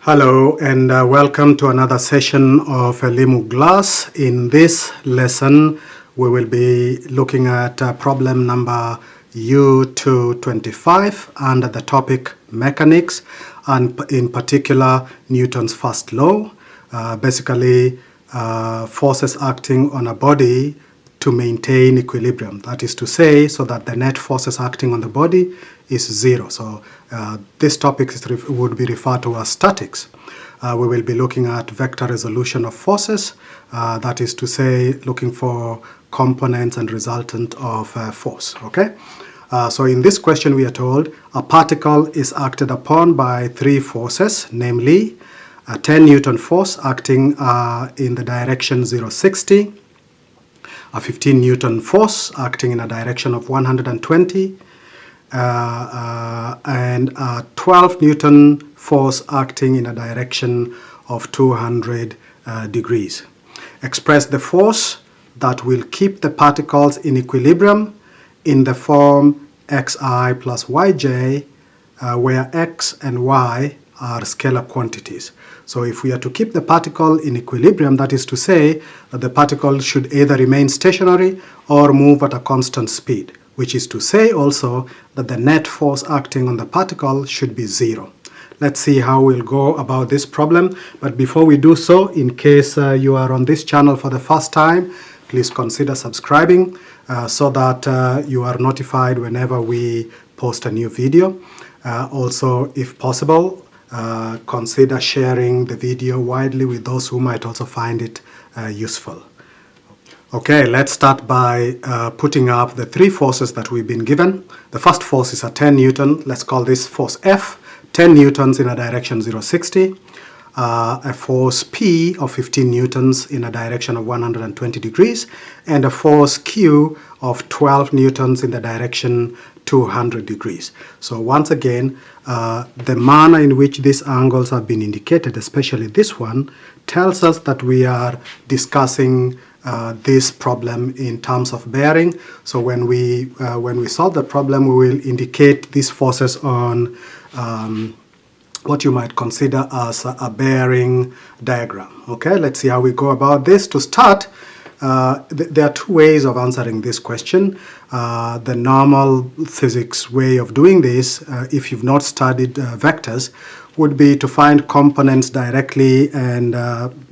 Hello and welcome to another session of Elimika. In this lesson, we will be looking at problem number U225 under the topic mechanics, and in particular Newton's first law, basically forces acting on a body to maintain equilibrium. That is to say, so that the net forces acting on the body is zero. So this topic would be referred to as statics. We will be looking at vector resolution of forces, that is to say, looking for components and resultant of force. Okay. So in this question we are told a particle is acted upon by three forces, namely a 10 Newton force acting in the direction 060, a 15 Newton force acting in a direction of 120, and a 12 Newton force acting in a direction of 200 degrees. Express the force that will keep the particles in equilibrium in the form xi plus yj, where x and y are scalar quantities. So if we are to keep the particle in equilibrium, that is to say that the particle should either remain stationary or move at a constant speed, which is to say also that the net force acting on the particle should be zero. Let's see how we'll go about this problem. But before we do so, in case you are on this channel for the first time, please consider subscribing so that you are notified whenever we post a new video. Also, if possible, consider sharing the video widely with those who might also find it useful. Okay, let's start by putting up the three forces that we've been given. The first force is a 10 Newton. Let's call this force F, 10 Newtons in a direction 060. A force P of 15 Newtons in a direction of 120 degrees, and a force Q of 12 Newtons in the direction 200 degrees. So once again, the manner in which these angles have been indicated, especially this one, tells us that we are discussing this problem in terms of bearing. So when we solve the problem, we will indicate these forces on what you might consider as a bearing diagram. Okay, let's see how we go about this. To start, there are two ways of answering this question. The normal physics way of doing this, if you've not studied vectors, would be to find components directly and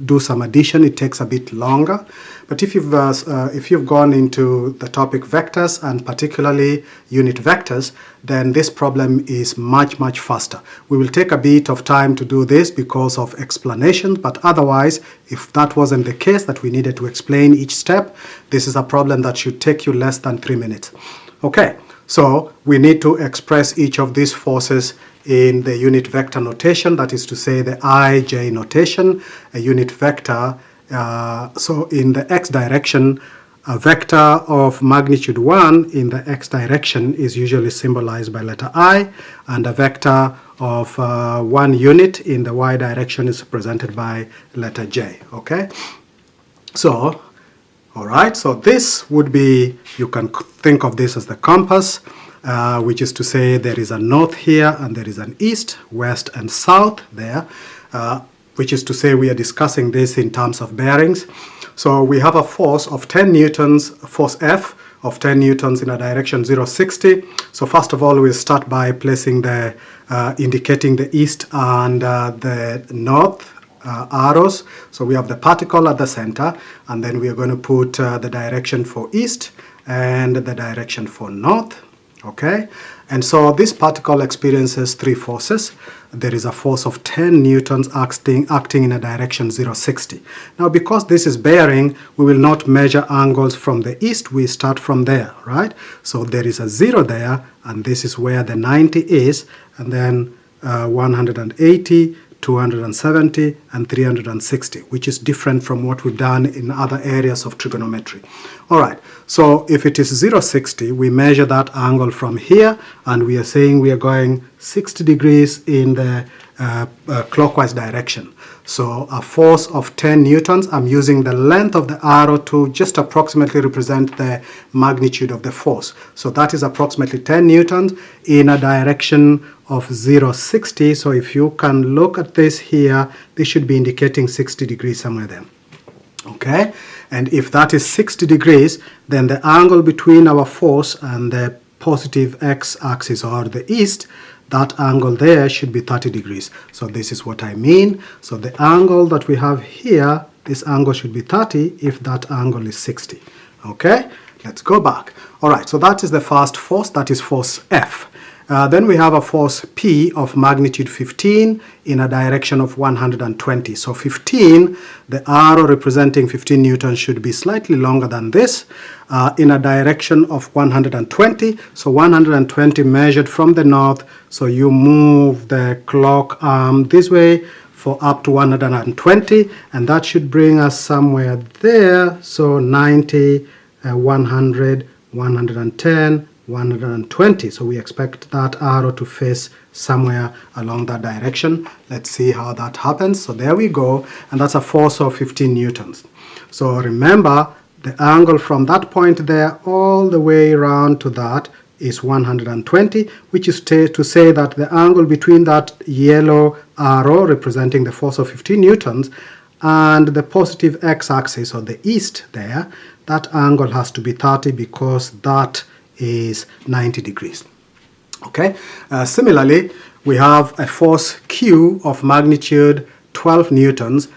do some addition. It takes a bit longer. But if you've gone into the topic vectors, and particularly unit vectors, then this problem is much faster. We will take a bit of time to do this because of explanations, but otherwise, if that wasn't the case, that we needed to explain each step, this is a problem that should take you less than 3 minutes. Okay, so we need to express each of these forces in the unit vector notation, that is to say the ij notation, a unit vector. So in the x direction, a vector of magnitude 1 in the x direction is usually symbolized by letter I, and a vector of 1 unit in the y direction is represented by letter J. Okay, so all right, so this would be, you can think of this as the compass, which is to say there is a north here and there is an east, west and south there, which is to say we are discussing this in terms of bearings. So we have a force of 10 Newtons, force F of 10 Newtons in a direction 060. So first of all, we'll start by placing the, indicating the east and the north arrows. So we have the particle at the center, and then we are going to put the direction for east and the direction for north. Okay, and so this particle experiences three forces. There is a force of 10 Newtons acting in a direction 060. Now, because this is bearing, we will not measure angles from the east. We start from there, right? So there is a 0 there, and this is where the 90 is, and then 180, 270 and 360, which is different from what we've done in other areas of trigonometry. All right, so if it is 060, we measure that angle from here, and we are saying we are going 60 degrees in the clockwise direction. So a force of 10 newtons, I'm using the length of the arrow to just approximately represent the magnitude of the force. So that is approximately 10 newtons in a direction of 060. So if you can look at this here, this should be indicating 60 degrees somewhere there. Okay, and if that is 60 degrees, then the angle between our force and the positive x-axis, or the east, that angle there should be 30 degrees. So this is what I mean. So the angle that we have here, this angle should be 30 if that angle is 60. Okay, let's go back. All right, so that is the first force, that is force F. Then we have a force P of magnitude 15 in a direction of 120. So 15, the arrow representing 15 newtons should be slightly longer than this, in a direction of 120. So 120 measured from the north. So you move the clock arm this way for up to 120, and that should bring us somewhere there. So 90, 100, 110, 120. So we expect that arrow to face somewhere along that direction. Let's see how that happens. So there we go, and that's a force of 15 newtons. So remember, the angle from that point there all the way around to that is 120, which is to say that the angle between that yellow arrow representing the force of 15 newtons and the positive x-axis, or the east there, that angle has to be 30 because that is 90 degrees. Okay, similarly, we have a force Q of magnitude 12 newtons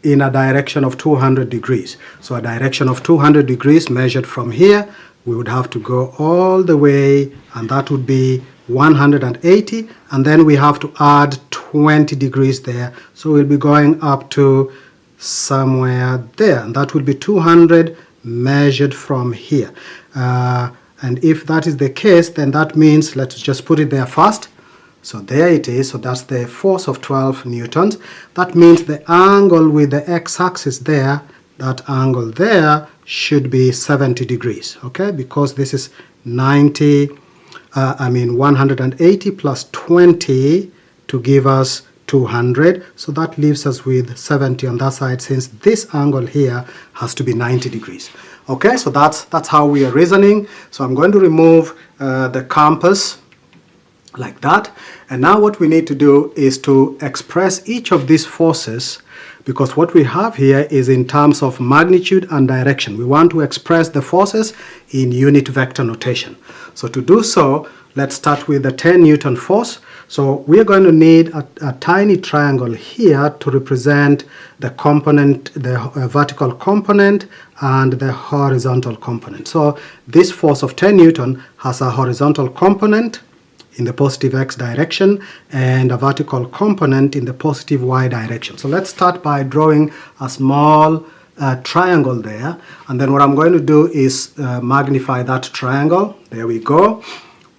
in a direction of 200 degrees. So a direction of 200 degrees measured from here, we would have to go all the way, and that would be 180, and then we have to add 20 degrees there. So we'll be going up to somewhere there, and that will be 200 measured from here. And if that is the case, then that means, let's just put it there first. So there it is. So that's the force of 12 newtons. That means the angle with the x-axis there, that angle there should be 70 degrees, okay? Because this is 180 plus 20 to give us 200. So that leaves us with 70 on that side, since this angle here has to be 90 degrees. Okay, so that's how we are reasoning. So I'm going to remove the compass like that. And now what we need to do is to express each of these forces, because what we have here is in terms of magnitude and direction. We want to express the forces in unit vector notation. So to do so, let's start with the 10 Newton force. So we are going to need a tiny triangle here to represent the component, the vertical component and the horizontal component. So this force of 10 Newton has a horizontal component in the positive x direction and a vertical component in the positive y direction. So let's start by drawing a small triangle there, and then what I'm going to do is magnify that triangle. There we go.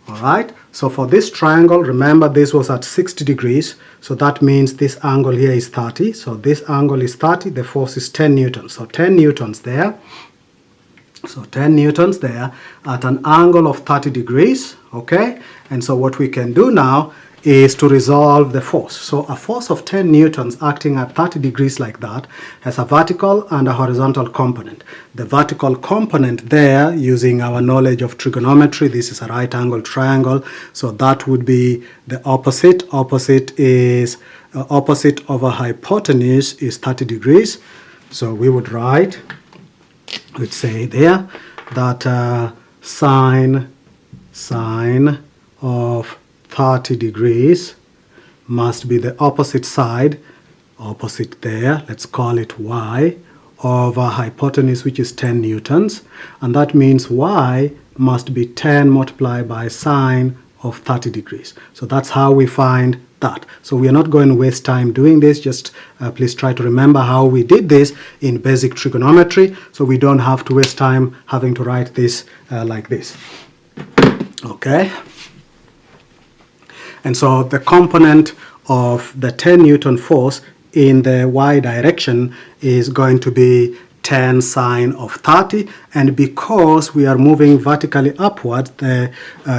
All right, so for this triangle, remember this was at 60 degrees, so that means this angle here is 30. So this angle is 30, the force is 10 newtons. So 10 newtons there. So 10 newtons there at an angle of 30 degrees, okay? And so what we can do now is to resolve the force. So a force of 10 newtons acting at 30 degrees like that has a vertical and a horizontal component. The vertical component there, using our knowledge of trigonometry, this is a right angle triangle, so that would be the opposite. Opposite of a hypotenuse is 30 degrees. So we would write, we'd say there that sine of 30 degrees must be the opposite side, opposite there, let's call it y, of a hypotenuse which is 10 newtons, and that means y must be 10 multiplied by sine of 30 degrees. So that's how we find that. So we are not going to waste time doing this, just please try to remember how we did this in basic trigonometry, so we don't have to waste time having to write this like this. Okay? And so the component of the 10 Newton force in the y direction is going to be 10 sine of 30, and because we are moving vertically upwards, the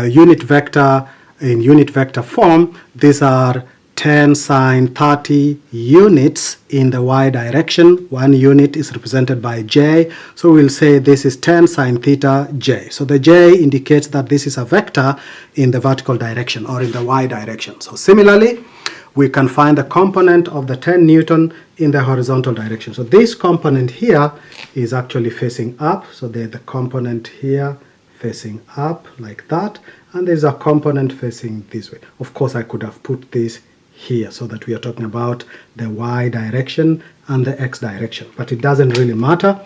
unit vector in unit vector form, these are 10 sine 30 units in the y direction. 1 unit is represented by j, so we'll say this is 10 sine theta j. So the j indicates that this is a vector in the vertical direction or in the y direction. So similarly, we can find the component of the 10 Newton in the horizontal direction. So this component here is actually facing up. So there's the component here facing up like that, and there's a component facing this way. Of course, I could have put this here so that we are talking about the y direction and the x direction, but it doesn't really matter.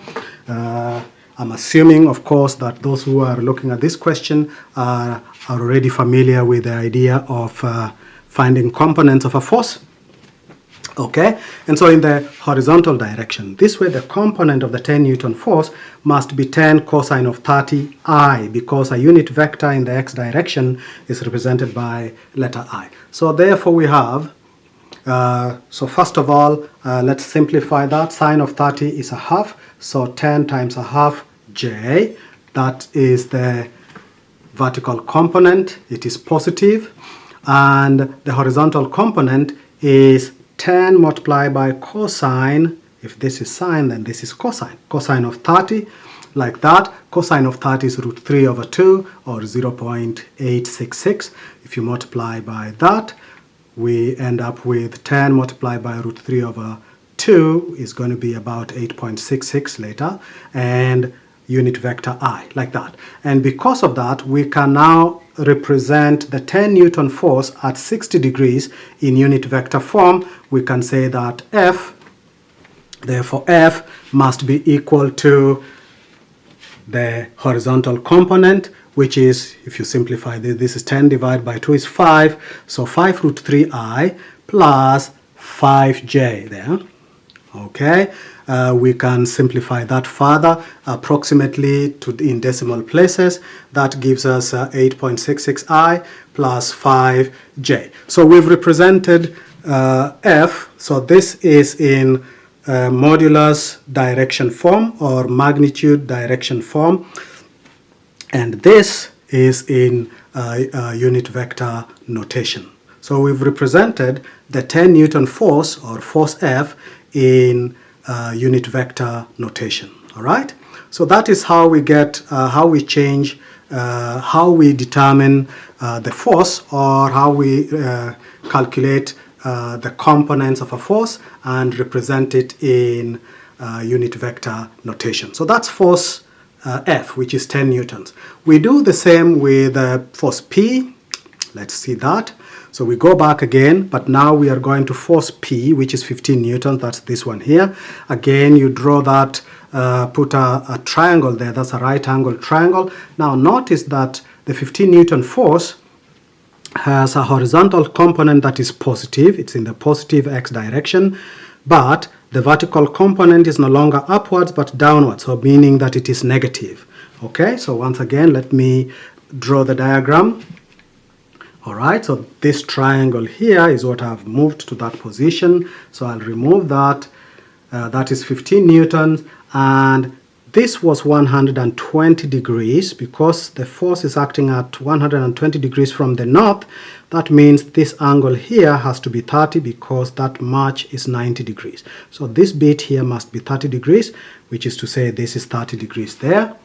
I'm assuming, of course, that those who are looking at this question are already familiar with the idea of finding components of a force. Okay, and so in the horizontal direction, this way the component of the 10 Newton force must be 10 cosine of 30 I, because a unit vector in the x direction is represented by letter I. So therefore we have, so first of all, let's simplify that. Sine of 30 is a half, so 10 times a half j, that is the vertical component, it is positive, and the horizontal component is 10 multiplied by cosine. If this is sine, then this is cosine. Cosine of 30, like that. Cosine of 30 is root 3 over 2, or 0.866. If you multiply by that, we end up with 10 multiplied by root 3 over 2 is going to be about 8.66 later, and unit vector I, like that. And because of that, we can now represent the 10 Newton force at 60 degrees in unit vector form. We can say that F, therefore F must be equal to the horizontal component, which is, if you simplify this is 10 divided by 2 is 5, so 5 root 3I plus 5j there. Okay, we can simplify that further, approximately in decimal places. That gives us 8.66i plus 5j. So we've represented F, so this is in modulus direction form or magnitude direction form, and this is in unit vector notation. So we've represented the 10 Newton force or force F in unit vector notation. All right, so that is how we get, how we change, how we determine the force, or how we calculate the components of a force and represent it in unit vector notation. So that's force F, which is 10 newtons. We do the same with force P. Let's see that. So we go back again, but now we are going to force P, which is 15 newtons. That's this one here. Again, you draw that, put a triangle there. That's a right angle triangle. Now notice that the 15 Newton force has a horizontal component that is positive. It's in the positive x direction, but the vertical component is no longer upwards but downwards, so meaning that it is negative. Okay, so once again, let me draw the diagram. All right, so this triangle here is what I've moved to that position. So I'll remove that. That is 15 newtons, and this was 120 degrees because the force is acting at 120 degrees from the north. That means this angle here has to be 30 because that match is 90 degrees. So this bit here must be 30 degrees, which is to say this is 30 degrees there.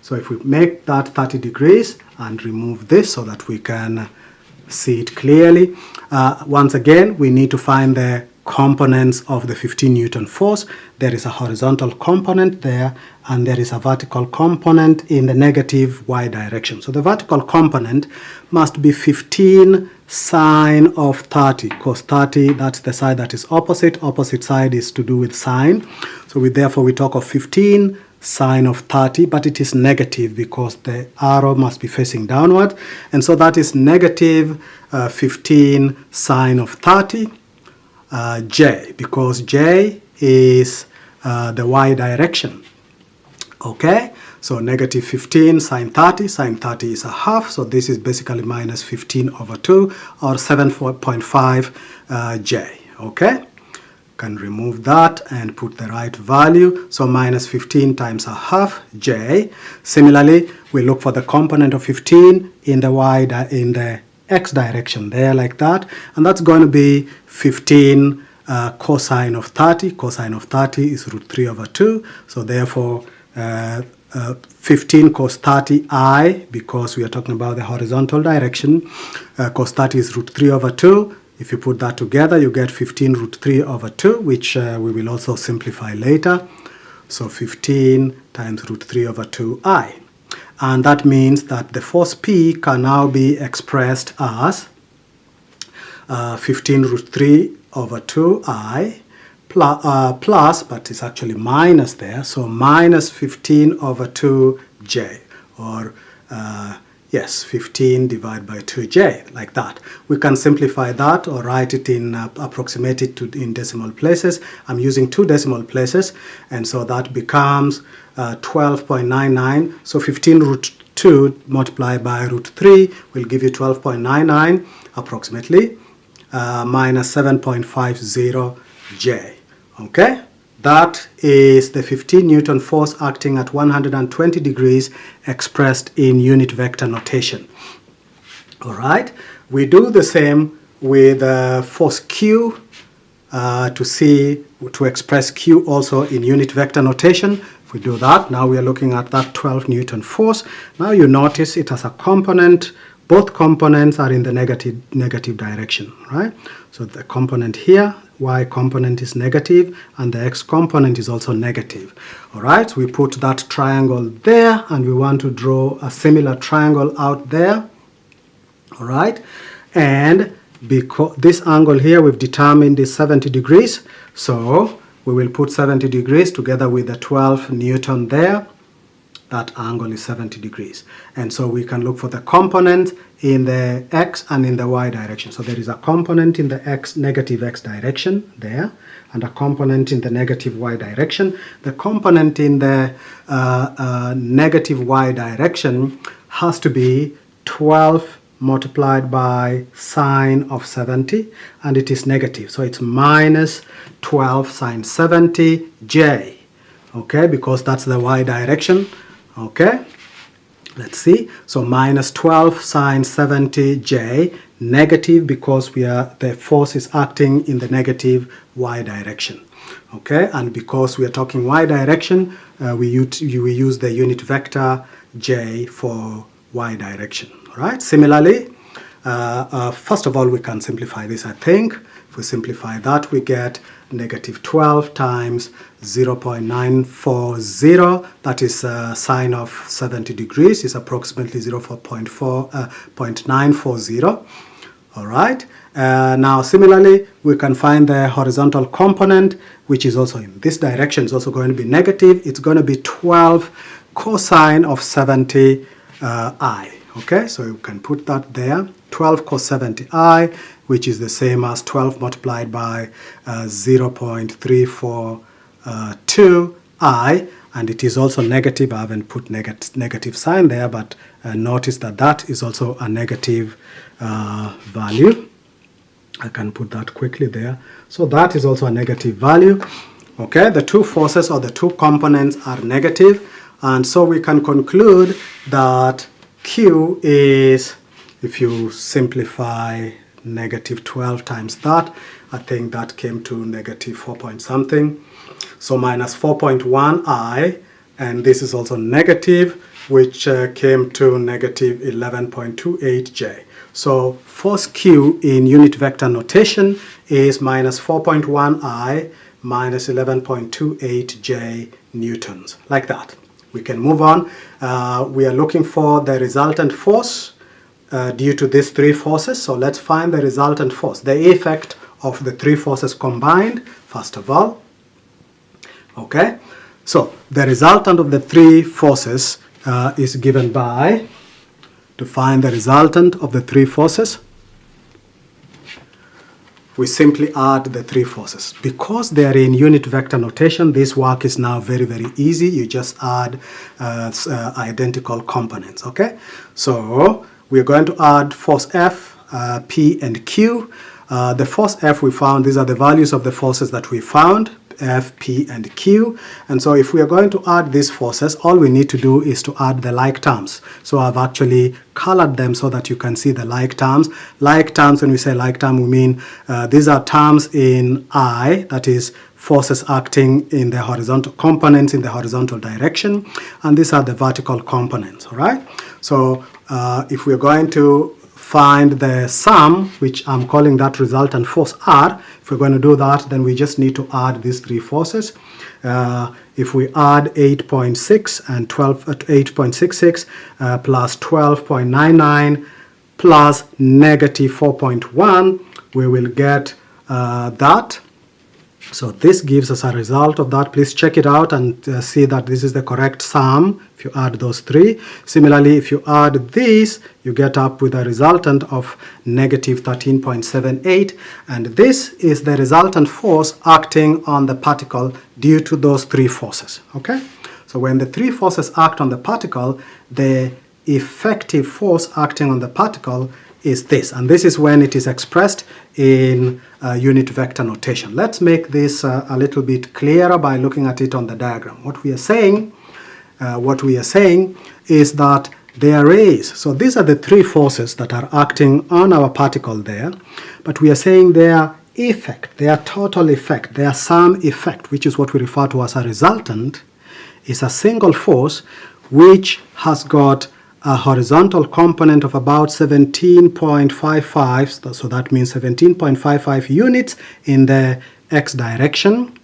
So if we make that 30 degrees and remove this so that we can see it clearly, once again we need to find the components of the 15 Newton force. There is a horizontal component there, and there is a vertical component in the negative y direction. So the vertical component must be 15 sine of 30, because 30, that's the side that is opposite. Opposite side is to do with sine. So therefore we talk of 15 sine of 30, but it is negative because the arrow must be facing downward. And so that is negative 15 sine of 30. J, because J is the y direction. Okay, so negative 15 sine 30. Sine 30 is a half, so this is basically minus 15 over 2, or 7.5 J. Okay, can remove that and put the right value. So minus 15 times a half J. Similarly, we look for the component of 15 in the y in the x direction there like that, and that's going to be 15 cosine of 30. Cosine of 30 is root 3 over 2, so therefore 15 cos 30 I, because we are talking about the horizontal direction, cos 30 is root 3 over 2. If you put that together, you get 15 root 3 over 2, which we will also simplify later. So 15 times root 3 over 2I. And that means that the force P can now be expressed as 15 root 3 over 2I plus, but it's actually minus there, so minus 15 over 2J, or yes, 15 divided by 2J, like that. We can simplify that or write it in, approximate it in decimal places. I'm using 2 decimal places, and so that becomes 12.99. So 15 root 2 multiplied by root 3 will give you 12.99 approximately, minus 7.50J. Okay? That is the 15 Newton force acting at 120 degrees expressed in unit vector notation. All right? We do the same with force Q to express Q also in unit vector notation. If we do that, now we are looking at that 12 Newton force. Now you notice it has a component. Both components are in the negative direction, right? So the component here, y component is negative, and the x component is also negative. All right, we put that triangle there, and we want to draw a similar triangle out there. All right, and because this angle here we've determined is 70 degrees, so we will put 70 degrees together with the 12 Newton there. That angle is 70 degrees. And so we can look for the component in the x and in the y direction. So there is a component in the negative x direction there, and a component in the negative y direction. The component in the negative y direction has to be 12 multiplied by sine of 70, and it is negative. So it's minus 12 sine 70 j. Okay, because that's the y direction. Okay, let's see. So minus 12 sine 70j, negative because the force is acting in the negative y direction. Okay, and because we are talking y direction, we use the unit vector j for y direction. All right. Similarly, first of all, we can simplify this, I think. If we simplify that, we get negative 12 times 0.940, that is sine of 70 degrees, is approximately 0.940. All right. Now, similarly, we can find the horizontal component, which is also in this direction. It's also going to be negative. It's going to be 12 cosine of 70 I. Okay, so you can put that there. 12 cos 70 I, which is the same as 12 multiplied by 0.342 I, and it is also negative. I haven't put negative sign there, but notice that that is also a negative value. I can put that quickly there. So that is also a negative value. Okay, the two forces or the two components are negative, and so we can conclude that Q is, if you simplify negative 12 times that, I think that came to negative 4 point something. So minus 4.1 I, and this is also negative, which came to negative 11.28 J. So force Q in unit vector notation is minus 4.1 I minus 11.28 J newtons, like that. We can move on. We are looking for the resultant force due to these three forces. So let's find the resultant force, the effect of the three forces combined, first of all. Okay, so the resultant of the three forces is given by, to find the resultant of the three forces, we simply add the three forces. Because they are in unit vector notation, this work is now very, very easy. You just add identical components, okay? So we're going to add force F, P, and Q. The force F we found, these are the values of the forces that we found, F, P, and Q. And so if we are going to add these forces, all we need to do is to add the like terms. So I've actually colored them so that you can see the like terms. Like terms, when we say like term, we mean these are terms in I, that is forces acting in the horizontal components in the horizontal direction, and these are the vertical components, all right? So if we're going to find the sum, which I'm calling that resultant force R, if we're going to do that, then we just need to add these three forces. If we add 8.6 and 8.66 plus 12.99 plus negative 4.1, we will get that. So this gives us a result of that. Please check it out and see that this is the correct sum if you add those three. Similarly, if you add these, you get up with a resultant of negative 13.78, and this is the resultant force acting on the particle due to those three forces. Okay? So when the three forces act on the particle, the effective force acting on the particle is this, and this is when it is expressed in unit vector notation. Let's make this a little bit clearer by looking at it on the diagram. What we are saying is that there is, so these are the three forces that are acting on our particle there, but we are saying their effect, their total effect, their sum effect, which is what we refer to as a resultant, is a single force which has got a horizontal component of about 17.55, so that means 17.55 units in the x direction,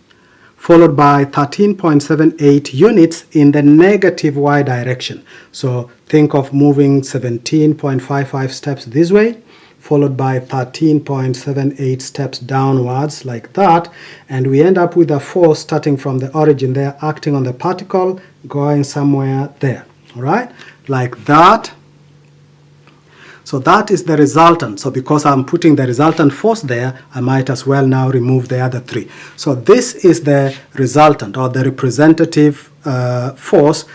followed by 13.78 units in the negative y direction. So think of moving 17.55 steps this way, followed by 13.78 steps downwards like that, and we end up with a force starting from the origin there, acting on the particle, going somewhere there, all right? Like that. So that is the resultant. So because I'm putting the resultant force there, I might as well now remove the other three. So this is the resultant or the representative force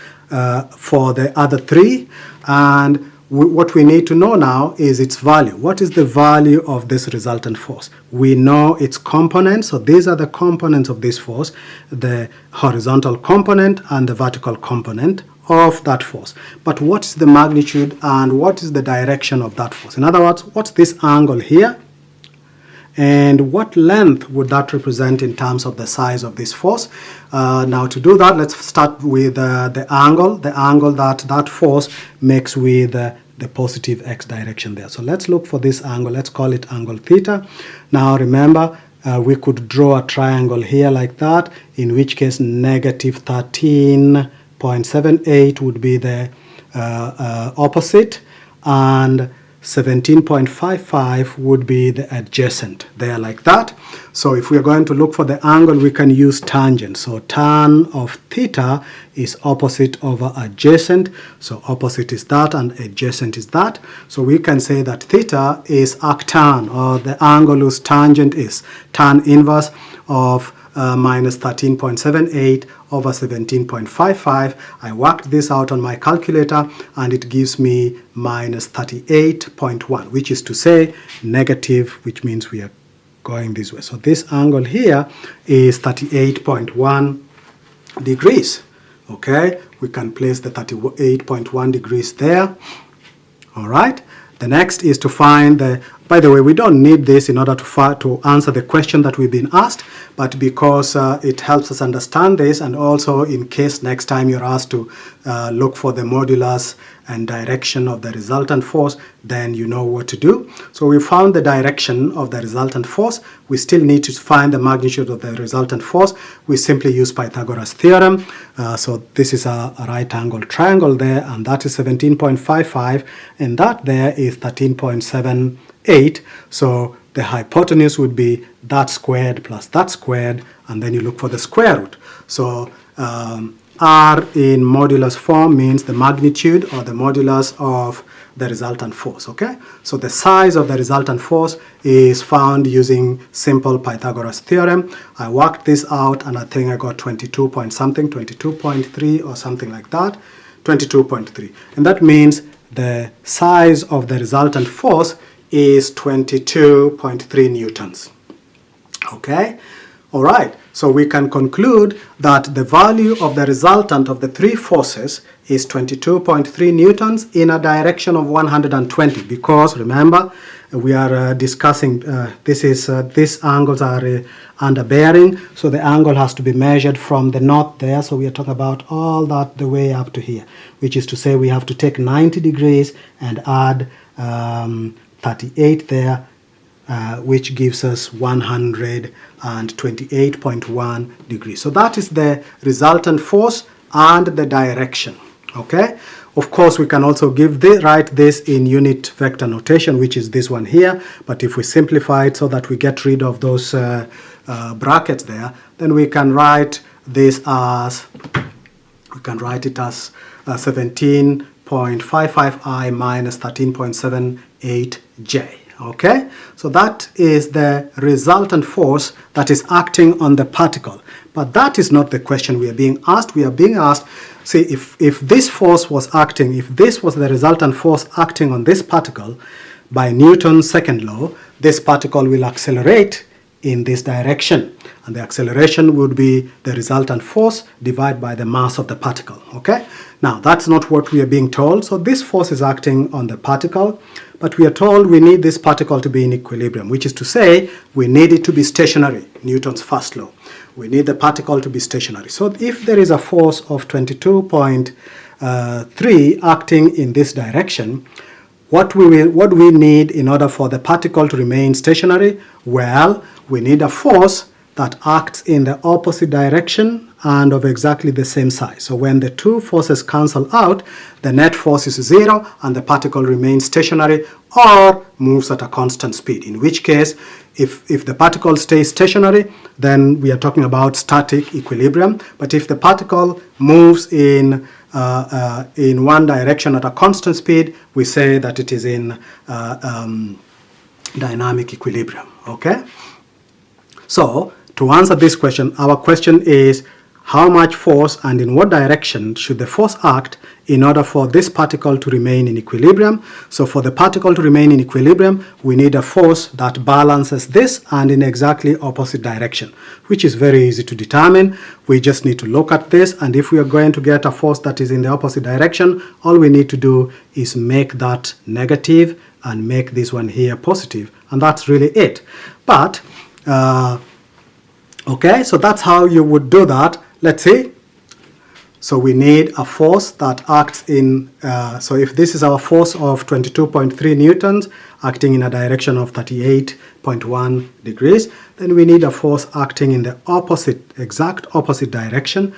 for the other three, and what we need to know now is its value. What is the value of this resultant force? We know its components, so these are the components of this force, the horizontal component and the vertical component of that force. But what is the magnitude and what is the direction of that force? In other words, what's this angle here? And what length would that represent in terms of the size of this force? Now to do that, let's start with the angle that that force makes with the positive x direction there. So let's look for this angle. Let's call it angle theta. Now remember, we could draw a triangle here like that, in which case negative 13.78 would be the opposite, and 17.55 would be the adjacent there like that. So if we are going to look for the angle, we can use tangent. So tan of theta is opposite over adjacent. So opposite is that and adjacent is that. So we can say that theta is arctan, or the angle whose tangent is tan inverse of minus 13.78 over 17.55. I worked this out on my calculator and it gives me minus 38.1, which is to say negative, which means we are going this way. So this angle here is 38.1 degrees. Okay, we can place the 38.1 degrees there. All right. The next is to find the, by the way, we don't need this in order to answer the question that we've been asked, but because it helps us understand this, and also in case next time you're asked to look for the modulus and direction of the resultant force, then you know what to do. So we found the direction of the resultant force. We still need to find the magnitude of the resultant force. We simply use Pythagoras theorem. So this is a right angle triangle there, and that is 17.55, and that there is 13.78. So the hypotenuse would be that squared plus that squared, and then you look for the square root. So R in modulus form means the magnitude or the modulus of the resultant force, okay? So the size of the resultant force is found using simple Pythagoras theorem. I worked this out and I think I got 22 point something, 22.3 or something like that, 22.3. And that means the size of the resultant force is 22.3 newtons, okay? All right, so we can conclude that the value of the resultant of the three forces is 22.3 newtons in a direction of 120, because remember we are discussing these angles are under bearing, so the angle has to be measured from the north there, so we are talking about all that the way up to here, which is to say we have to take 90 degrees and add 38 there, which gives us 128.1 degrees. So that is the resultant force and the direction. Okay. Of course, we can also write this in unit vector notation, which is this one here. But if we simplify it so that we get rid of those brackets there, then we can write this as 17.55i minus 13.78j. Okay, so that is the resultant force that is acting on the particle. But that is not the question we are being asked. We are being asked, see, if this force was acting, if this was the resultant force acting on this particle by Newton's second law, this particle will accelerate in this direction. And the acceleration would be the resultant force divided by the mass of the particle. Okay, now that's not what we are being told. So this force is acting on the particle, but we are told we need this particle to be in equilibrium, which is to say we need it to be stationary, Newton's first law. We need the particle to be stationary. So if there is a force of 22.3 acting in this direction, what do we need in order for the particle to remain stationary? Well, we need a force that acts in the opposite direction and of exactly the same size. So when the two forces cancel out, the net force is 0 and the particle remains stationary or moves at a constant speed. In which case, if the particle stays stationary, then we are talking about static equilibrium. But if the particle moves in one direction at a constant speed, we say that it is in dynamic equilibrium. Okay? So, to answer this question, our question is how much force and in what direction should the force act in order for this particle to remain in equilibrium? So for the particle to remain in equilibrium, we need a force that balances this and in exactly opposite direction, which is very easy to determine. We just need to look at this, and if we are going to get a force that is in the opposite direction, all we need to do is make that negative and make this one here positive, and that's really it. But okay, so that's how you would do that. Let's see. So we need a force that acts in, so if this is our force of 22.3 newtons acting in a direction of 38.1 degrees, then we need a force acting in the opposite, exact opposite direction,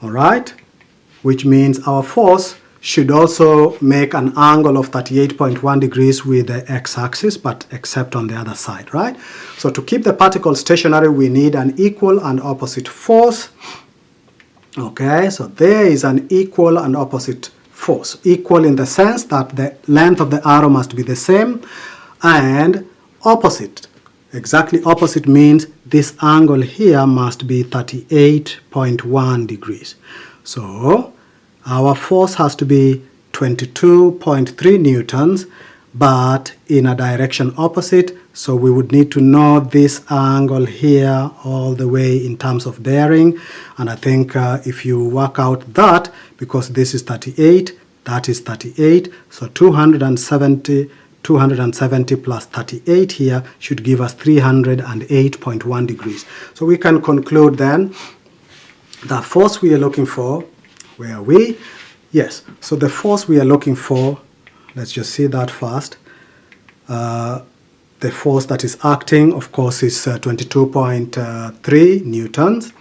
all right? Which means our force should also make an angle of 38.1 degrees with the x-axis, but except on the other side, right? So to keep the particle stationary, we need an equal and opposite force. Okay, so there is an equal and opposite force. Equal in the sense that the length of the arrow must be the same, and opposite. Exactly opposite means this angle here must be 38.1 degrees. So our force has to be 22.3 newtons, but in a direction opposite. So we would need to know this angle here all the way in terms of bearing. And I think if you work out that, because this is 38, that is 38. So 270 plus 38 here should give us 308.1 degrees. So we can conclude then the force we are looking for, where are we? Yes, so the force we are looking for, let's just see that first. The force that is acting, of course, is 22.3 newtons,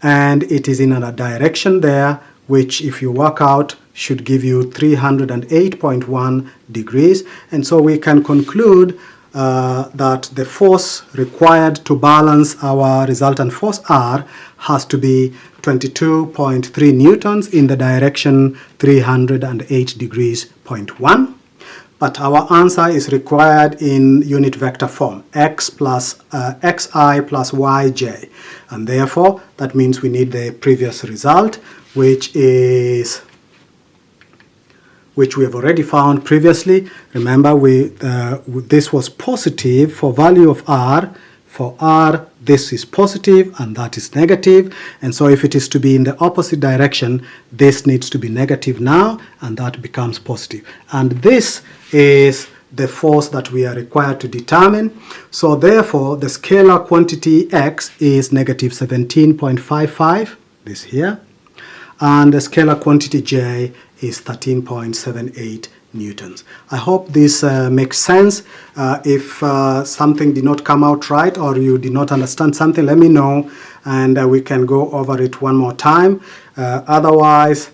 and it is in a direction there, which if you work out should give you 308.1 degrees. And so we can conclude that the force required to balance our resultant force R has to be 22.3 newtons in the direction 308 degrees, 0.1. But our answer is required in unit vector form, x plus xi plus yj. And therefore, that means we need the previous result, which we have already found previously. Remember, this was positive for value of r. For r, this is positive and that is negative, and so if it is to be in the opposite direction, this needs to be negative now and that becomes positive. And this is the force that we are required to determine. So therefore the scalar quantity x is negative 17.55, this here, and the scalar quantity j is 13.78 newtons. I hope this makes sense. If something did not come out right or you did not understand something, let me know and we can go over it one more time. Otherwise,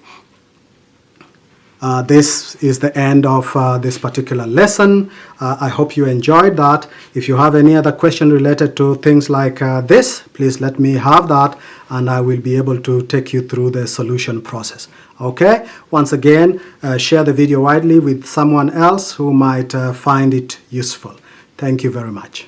this is the end of this particular lesson. I hope you enjoyed that. If you have any other question related to things like this, please let me have that and I will be able to take you through the solution process. Okay, once again, share the video widely with someone else who might find it useful. Thank you very much.